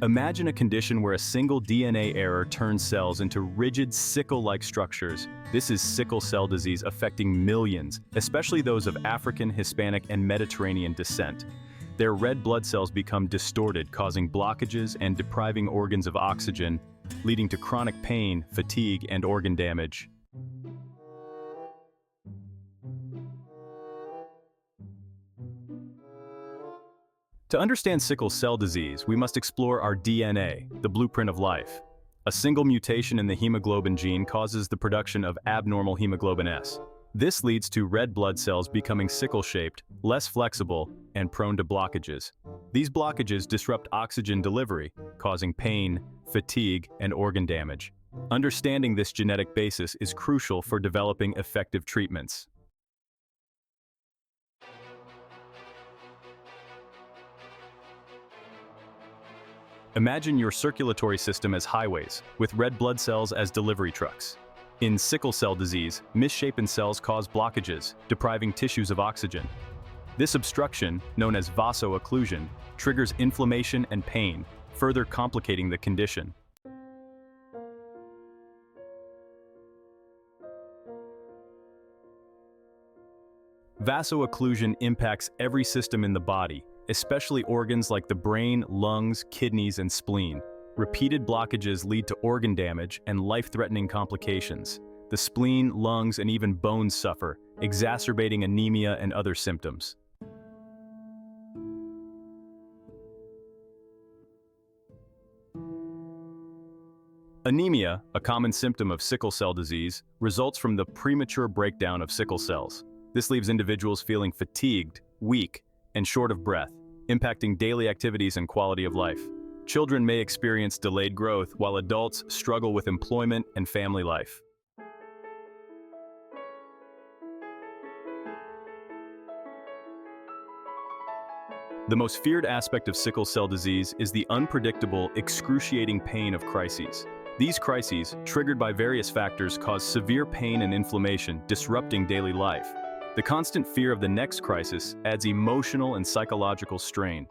Imagine a condition where a single DNA error turns cells into rigid sickle-like structures. This is sickle cell disease affecting millions, especially those of African, Hispanic, and Mediterranean descent. Their red blood cells become distorted, causing blockages and depriving organs of oxygen, leading to chronic pain, fatigue, and organ damage. To understand sickle cell disease, we must explore our DNA, the blueprint of life. A single mutation in the hemoglobin gene causes the production of abnormal hemoglobin S. This leads to red blood cells becoming sickle-shaped, less flexible, and prone to blockages. These blockages disrupt oxygen delivery, causing pain, fatigue, and organ damage. Understanding this genetic basis is crucial for developing effective treatments. Imagine your circulatory system as highways, with red blood cells as delivery trucks. In sickle cell disease, misshapen cells cause blockages, depriving tissues of oxygen. This obstruction, known as vaso-occlusion, triggers inflammation and pain, further complicating the condition. Vaso-occlusion impacts every system in the body, especially organs like the brain, lungs, kidneys, and spleen. Repeated blockages lead to organ damage and life-threatening complications. The spleen, lungs, and even bones suffer, exacerbating anemia and other symptoms. Anemia, a common symptom of sickle cell disease, results from the premature breakdown of sickle cells. This leaves individuals feeling fatigued, weak, and short of breath, impacting daily activities and quality of life. Children may experience delayed growth, while adults struggle with employment and family life. The most feared aspect of sickle cell disease is the unpredictable, excruciating pain of crises. These crises, triggered by various factors, cause severe pain and inflammation, disrupting daily life. The constant fear of the next crisis adds emotional and psychological strain.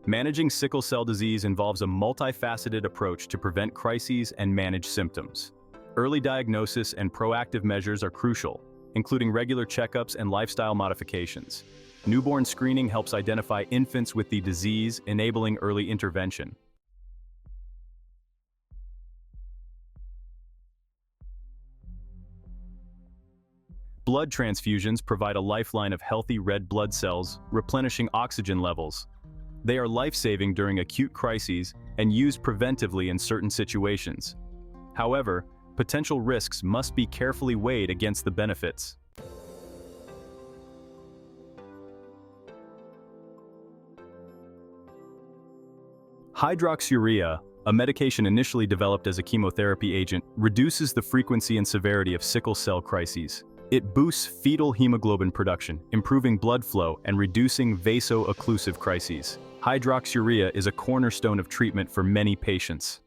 Managing sickle cell disease involves a multifaceted approach to prevent crises and manage symptoms. Early diagnosis and proactive measures are crucial, including regular checkups and lifestyle modifications. Newborn screening helps identify infants with the disease, enabling early intervention. Blood transfusions provide a lifeline of healthy red blood cells, replenishing oxygen levels. They are life-saving during acute crises and used preventively in certain situations. However, potential risks must be carefully weighed against the benefits. Hydroxyurea, a medication initially developed as a chemotherapy agent, reduces the frequency and severity of sickle cell crises. It boosts fetal hemoglobin production, improving blood flow and reducing vaso-occlusive crises. Hydroxyurea is a cornerstone of treatment for many patients.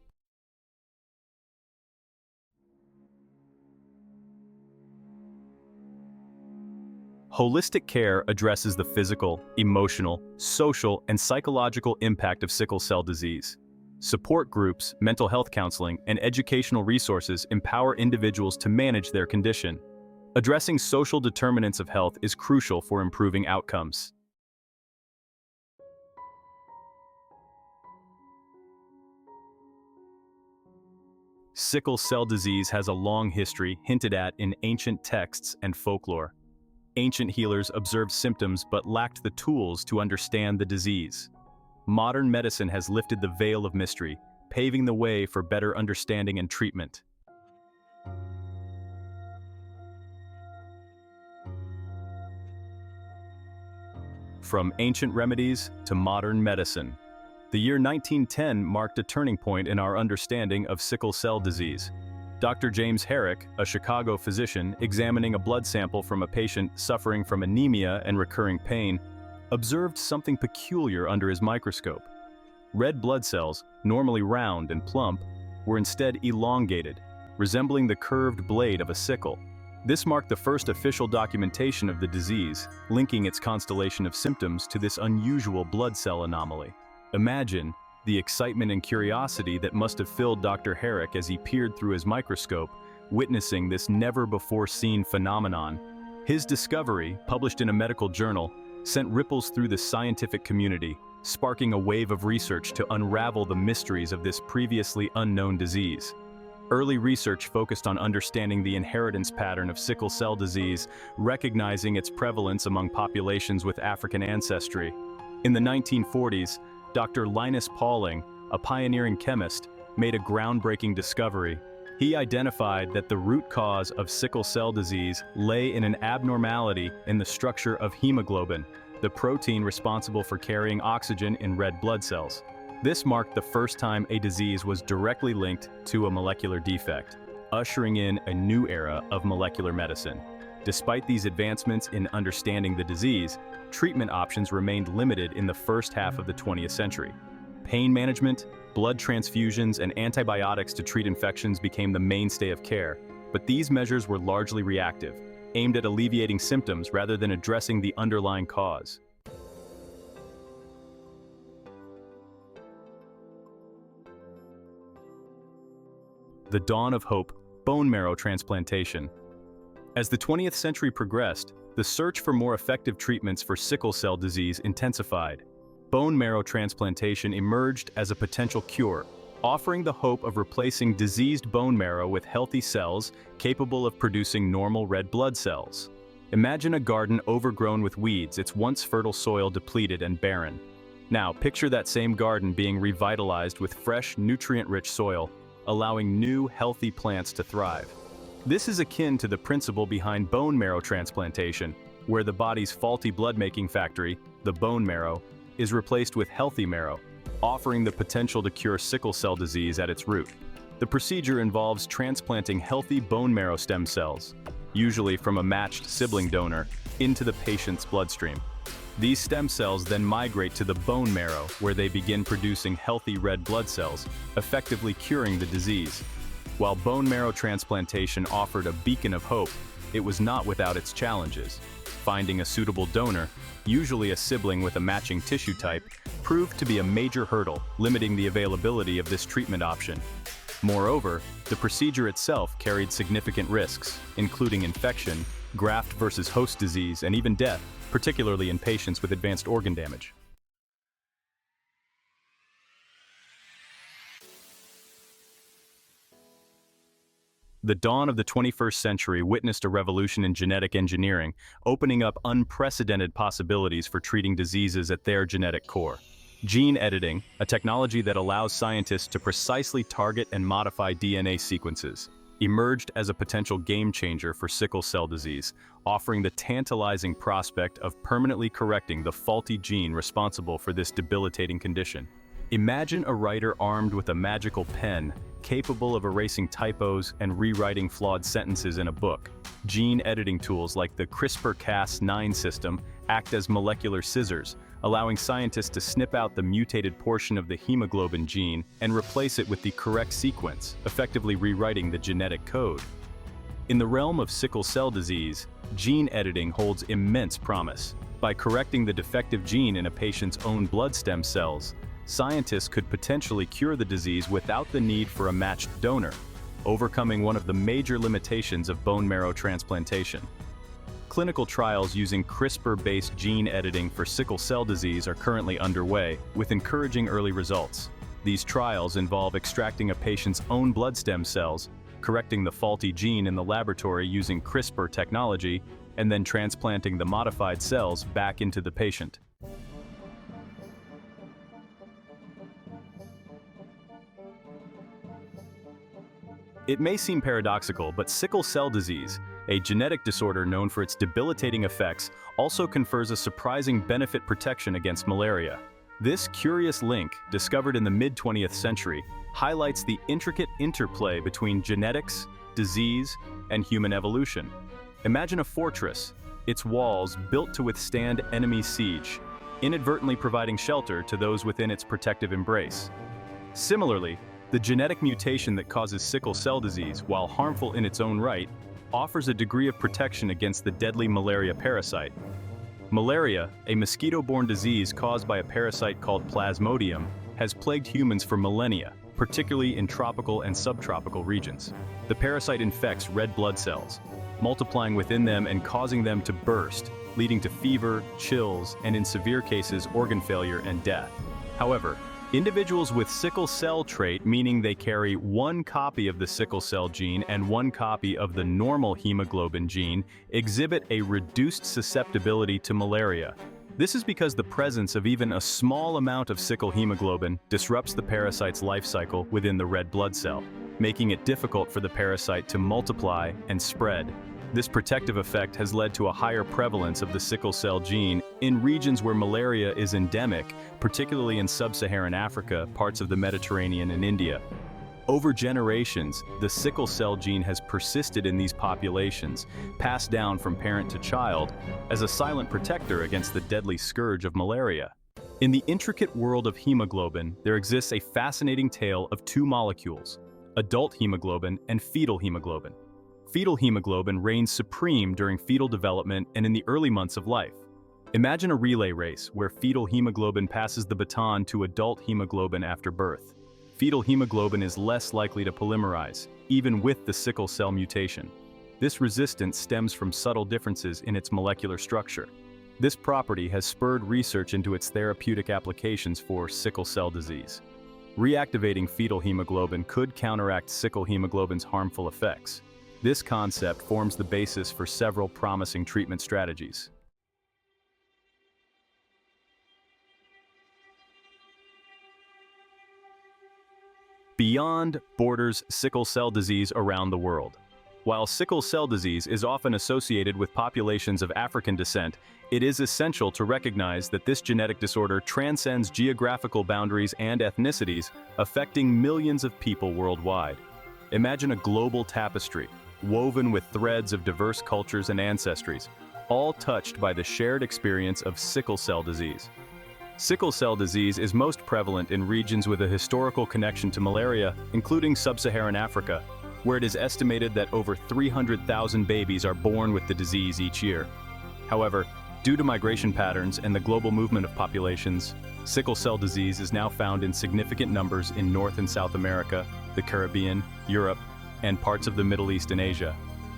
Holistic care addresses the physical, emotional, social, and psychological impact of sickle cell disease. Support groups, mental health counseling, and educational resources empower individuals to manage their condition. Addressing social determinants of health is crucial for improving outcomes. Sickle cell disease has a long history hinted at in ancient texts and folklore. Ancient healers observed symptoms but lacked the tools to understand the disease. Modern medicine has lifted the veil of mystery, paving the way for better understanding and treatment. From ancient remedies to modern medicine, the year 1910 marked a turning point in our understanding of sickle cell disease. Dr. James Herrick, a Chicago physician examining a blood sample from a patient suffering from anemia and recurring pain, observed something peculiar under his microscope. Red blood cells, normally round and plump, were instead elongated, resembling the curved blade of a sickle. This marked the first official documentation of the disease, linking its constellation of symptoms to this unusual blood cell anomaly. Imagine the excitement and curiosity that must have filled Dr. Herrick as he peered through his microscope, witnessing this never-before-seen phenomenon. His discovery, published in a medical journal, sent ripples through the scientific community, sparking a wave of research to unravel the mysteries of this previously unknown disease. Early research focused on understanding the inheritance pattern of sickle cell disease, recognizing its prevalence among populations with African ancestry. In the 1940s, Dr. Linus Pauling, a pioneering chemist, made a groundbreaking discovery. He identified that the root cause of sickle cell disease lay in an abnormality in the structure of hemoglobin, the protein responsible for carrying oxygen in red blood cells. This marked the first time a disease was directly linked to a molecular defect, ushering in a new era of molecular medicine. Despite these advancements in understanding the disease, treatment options remained limited in the first half of the 20th century. Pain management, blood transfusions, and antibiotics to treat infections became the mainstay of care, but these measures were largely reactive, aimed at alleviating symptoms rather than addressing the underlying cause. The dawn of hope, bone marrow transplantation. As the 20th century progressed, the search for more effective treatments for sickle cell disease intensified. Bone marrow transplantation emerged as a potential cure, offering the hope of replacing diseased bone marrow with healthy cells capable of producing normal red blood cells. Imagine a garden overgrown with weeds, its once fertile soil depleted and barren. Now, picture that same garden being revitalized with fresh, nutrient-rich soil, allowing new, healthy plants to thrive. This is akin to the principle behind bone marrow transplantation, where the body's faulty blood-making factory, the bone marrow, is replaced with healthy marrow, offering the potential to cure sickle cell disease at its root. The procedure involves transplanting healthy bone marrow stem cells, usually from a matched sibling donor, into the patient's bloodstream. These stem cells then migrate to the bone marrow, where they begin producing healthy red blood cells, effectively curing the disease. While bone marrow transplantation offered a beacon of hope, it was not without its challenges. Finding a suitable donor, usually a sibling with a matching tissue type, proved to be a major hurdle, limiting the availability of this treatment option. Moreover, the procedure itself carried significant risks, including infection, graft versus host disease, and even death, particularly in patients with advanced organ damage. The dawn of the 21st century witnessed a revolution in genetic engineering, opening up unprecedented possibilities for treating diseases at their genetic core. Gene editing, a technology that allows scientists to precisely target and modify DNA sequences, emerged as a potential game-changer for sickle cell disease, offering the tantalizing prospect of permanently correcting the faulty gene responsible for this debilitating condition. Imagine a writer armed with a magical pen, capable of erasing typos and rewriting flawed sentences in a book. Gene editing tools like the CRISPR-Cas9 system act as molecular scissors, allowing scientists to snip out the mutated portion of the hemoglobin gene and replace it with the correct sequence, effectively rewriting the genetic code. In the realm of sickle cell disease, gene editing holds immense promise. By correcting the defective gene in a patient's own blood stem cells, scientists could potentially cure the disease without the need for a matched donor, overcoming one of the major limitations of bone marrow transplantation. Clinical trials using CRISPR-based gene editing for sickle cell disease are currently underway, with encouraging early results. These trials involve extracting a patient's own blood stem cells, correcting the faulty gene in the laboratory using CRISPR technology, and then transplanting the modified cells back into the patient. It may seem paradoxical, but sickle cell disease, a genetic disorder known for its debilitating effects, also confers a surprising benefit protection against malaria. This curious link, discovered in the mid-20th century, highlights the intricate interplay between genetics, disease, and human evolution. Imagine a fortress, its walls built to withstand enemy siege, inadvertently providing shelter to those within its protective embrace. Similarly, the genetic mutation that causes sickle cell disease, while harmful in its own right, offers a degree of protection against the deadly malaria parasite. Malaria, a mosquito-borne disease caused by a parasite called Plasmodium, has plagued humans for millennia, particularly in tropical and subtropical regions. The parasite infects red blood cells, multiplying within them and causing them to burst, leading to fever, chills, and in severe cases, organ failure and death. However, individuals with sickle cell trait, meaning they carry one copy of the sickle cell gene and one copy of the normal hemoglobin gene, exhibit a reduced susceptibility to malaria. This is because the presence of even a small amount of sickle hemoglobin disrupts the parasite's life cycle within the red blood cell, making it difficult for the parasite to multiply and spread. This protective effect has led to a higher prevalence of the sickle cell gene in regions where malaria is endemic, particularly in sub-Saharan Africa, parts of the Mediterranean, and India. Over generations, the sickle cell gene has persisted in these populations, passed down from parent to child, as a silent protector against the deadly scourge of malaria. In the intricate world of hemoglobin, there exists a fascinating tale of two molecules: adult hemoglobin and fetal hemoglobin. Fetal hemoglobin reigns supreme during fetal development and in the early months of life. Imagine a relay race where fetal hemoglobin passes the baton to adult hemoglobin after birth. Fetal hemoglobin is less likely to polymerize, even with the sickle cell mutation. This resistance stems from subtle differences in its molecular structure. This property has spurred research into its therapeutic applications for sickle cell disease. Reactivating fetal hemoglobin could counteract sickle hemoglobin's harmful effects. This concept forms the basis for several promising treatment strategies. Beyond borders sickle cell disease around the world. While sickle cell disease is often associated with populations of African descent, it is essential to recognize that this genetic disorder transcends geographical boundaries and ethnicities, affecting millions of people worldwide. Imagine a global tapestry, woven with threads of diverse cultures and ancestries, all touched by the shared experience of sickle cell disease. Sickle cell disease is most prevalent in regions with a historical connection to malaria, including sub-Saharan Africa, where it is estimated that over 300,000 babies are born with the disease each year. However, due to migration patterns and the global movement of populations, sickle cell disease is now found in significant numbers in North and South America, the Caribbean, Europe, and parts of the Middle East and Asia.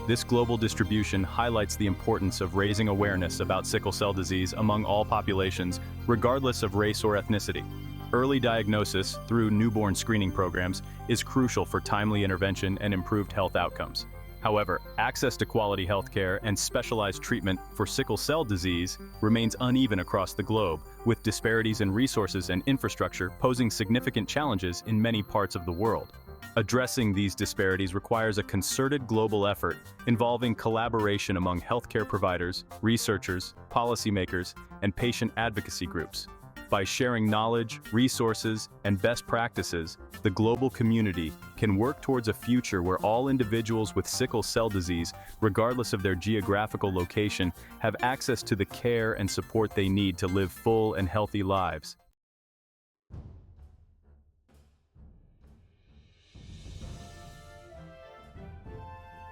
This global distribution highlights the importance of raising awareness about sickle cell disease among all populations, regardless of race or ethnicity. Early diagnosis through newborn screening programs is crucial for timely intervention and improved health outcomes. However, access to quality healthcare and specialized treatment for sickle cell disease remains uneven across the globe, with disparities in resources and infrastructure posing significant challenges in many parts of the world. Addressing these disparities requires a concerted global effort involving collaboration among healthcare providers, researchers, policymakers, and patient advocacy groups. By sharing knowledge, resources, and best practices, the global community can work towards a future where all individuals with sickle cell disease, regardless of their geographical location, have access to the care and support they need to live full and healthy lives.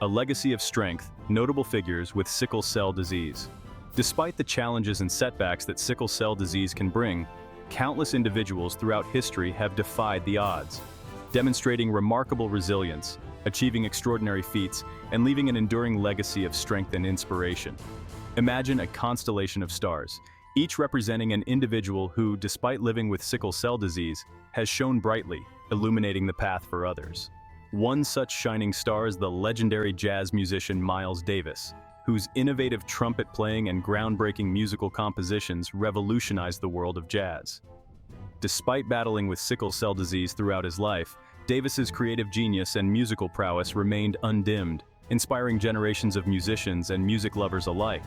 A legacy of strength, notable figures with sickle cell disease. Despite the challenges and setbacks that sickle cell disease can bring, countless individuals throughout history have defied the odds, demonstrating remarkable resilience, achieving extraordinary feats, and leaving an enduring legacy of strength and inspiration. Imagine a constellation of stars, each representing an individual who, despite living with sickle cell disease, has shone brightly, illuminating the path for others. One such shining star is the legendary jazz musician Miles Davis, whose innovative trumpet playing and groundbreaking musical compositions revolutionized the world of jazz. Despite battling with sickle cell disease throughout his life, Davis's creative genius and musical prowess remained undimmed, inspiring generations of musicians and music lovers alike.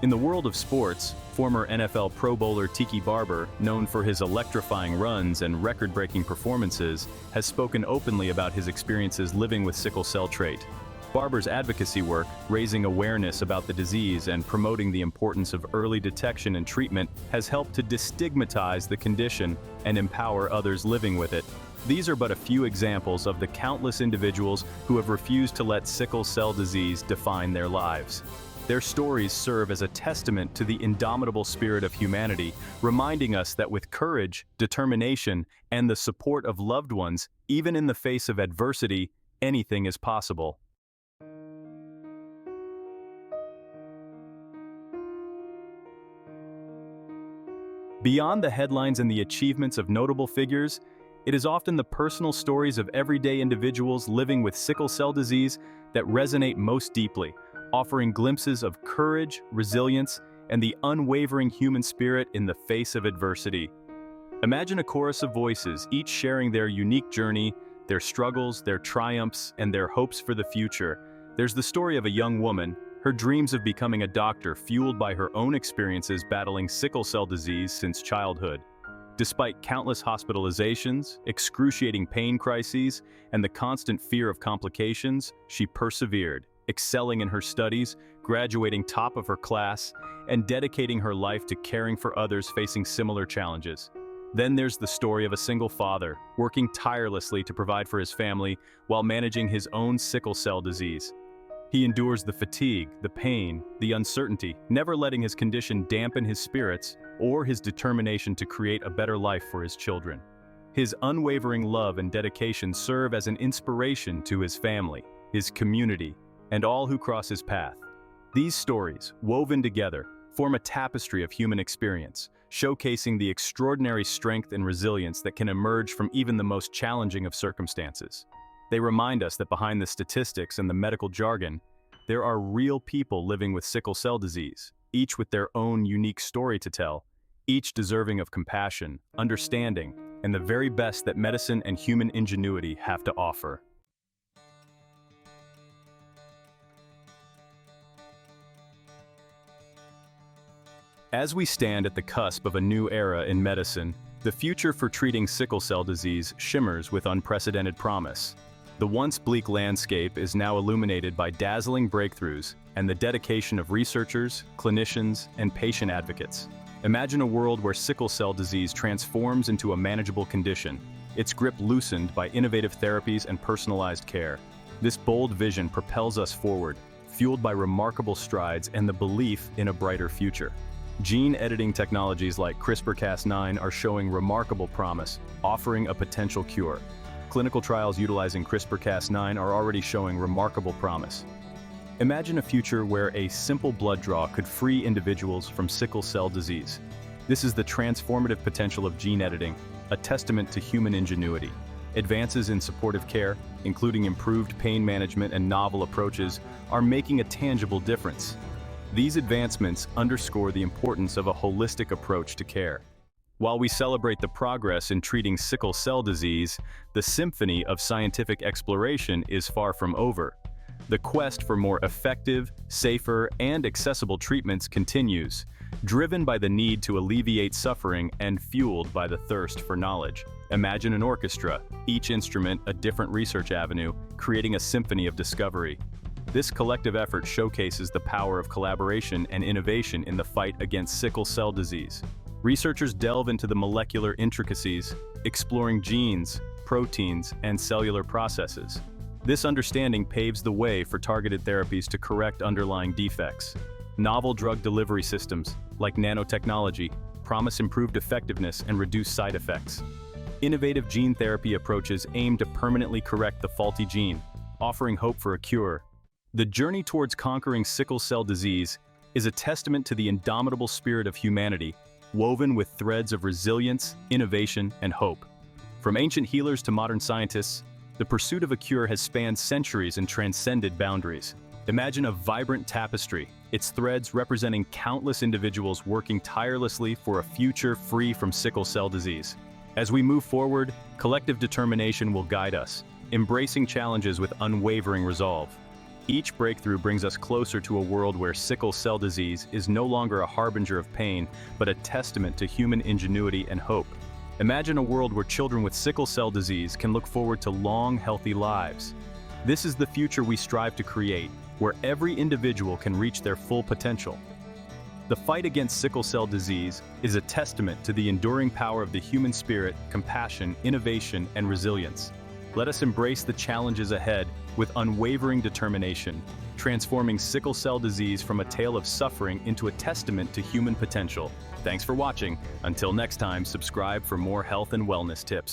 In the world of sports, former NFL Pro Bowler Tiki Barber, known for his electrifying runs and record-breaking performances, has spoken openly about his experiences living with sickle cell trait. Barber's advocacy work, raising awareness about the disease and promoting the importance of early detection and treatment, has helped to destigmatize the condition and empower others living with it. These are but a few examples of the countless individuals who have refused to let sickle cell disease define their lives. Their stories serve as a testament to the indomitable spirit of humanity, reminding us that with courage, determination, and the support of loved ones, even in the face of adversity, anything is possible. Beyond the headlines and the achievements of notable figures, it is often the personal stories of everyday individuals living with sickle cell disease that resonate most deeply, offering glimpses of courage, resilience, and the unwavering human spirit in the face of adversity. Imagine a chorus of voices, each sharing their unique journey, their struggles, their triumphs, and their hopes for the future. There's the story of a young woman, her dreams of becoming a doctor fueled by her own experiences battling sickle cell disease since childhood. Despite countless hospitalizations, excruciating pain crises, and the constant fear of complications, she persevered, excelling in her studies, graduating top of her class, and dedicating her life to caring for others facing similar challenges. Then there's the story of a single father, working tirelessly to provide for his family while managing his own sickle cell disease. He endures the fatigue, the pain, the uncertainty, never letting his condition dampen his spirits or his determination to create a better life for his children. His unwavering love and dedication serve as an inspiration to his family, his community, and all who cross his path. These stories, woven together, form a tapestry of human experience, showcasing the extraordinary strength and resilience that can emerge from even the most challenging of circumstances. They remind us that behind the statistics and the medical jargon, there are real people living with sickle cell disease, each with their own unique story to tell, each deserving of compassion, understanding, and the very best that medicine and human ingenuity have to offer. As we stand at the cusp of a new era in medicine, the future for treating sickle cell disease shimmers with unprecedented promise. The once bleak landscape is now illuminated by dazzling breakthroughs and the dedication of researchers, clinicians, and patient advocates. Imagine a world where sickle cell disease transforms into a manageable condition, its grip loosened by innovative therapies and personalized care. This bold vision propels us forward, fueled by remarkable strides and the belief in a brighter future. Gene editing technologies like CRISPR-Cas9 are showing remarkable promise, offering a potential cure. Clinical trials utilizing CRISPR-Cas9 are already showing remarkable promise. Imagine a future where a simple blood draw could free individuals from sickle cell disease. This is the transformative potential of gene editing, a testament to human ingenuity. Advances in supportive care, including improved pain management and novel approaches, are making a tangible difference. These advancements underscore the importance of a holistic approach to care. While we celebrate the progress in treating sickle cell disease, the symphony of scientific exploration is far from over. The quest for more effective, safer, and accessible treatments continues, driven by the need to alleviate suffering and fueled by the thirst for knowledge. Imagine an orchestra, each instrument a different research avenue, creating a symphony of discovery. This collective effort showcases the power of collaboration and innovation in the fight against sickle cell disease. Researchers delve into the molecular intricacies, exploring genes, proteins, and cellular processes. This understanding paves the way for targeted therapies to correct underlying defects. Novel drug delivery systems, like nanotechnology, promise improved effectiveness and reduced side effects. Innovative gene therapy approaches aim to permanently correct the faulty gene, offering hope for a cure. The journey towards conquering sickle cell disease is a testament to the indomitable spirit of humanity, woven with threads of resilience, innovation, and hope. From ancient healers to modern scientists, the pursuit of a cure has spanned centuries and transcended boundaries. Imagine a vibrant tapestry, its threads representing countless individuals working tirelessly for a future free from sickle cell disease. As we move forward, collective determination will guide us, embracing challenges with unwavering resolve. Each breakthrough brings us closer to a world where sickle cell disease is no longer a harbinger of pain, but a testament to human ingenuity and hope. Imagine a world where children with sickle cell disease can look forward to long, healthy lives. This is the future we strive to create, where every individual can reach their full potential. The fight against sickle cell disease is a testament to the enduring power of the human spirit, compassion, innovation, and resilience. Let us embrace the challenges ahead with unwavering determination, transforming sickle cell disease from a tale of suffering into a testament to human potential. Thanks for watching. Until next time, subscribe for more health and wellness tips.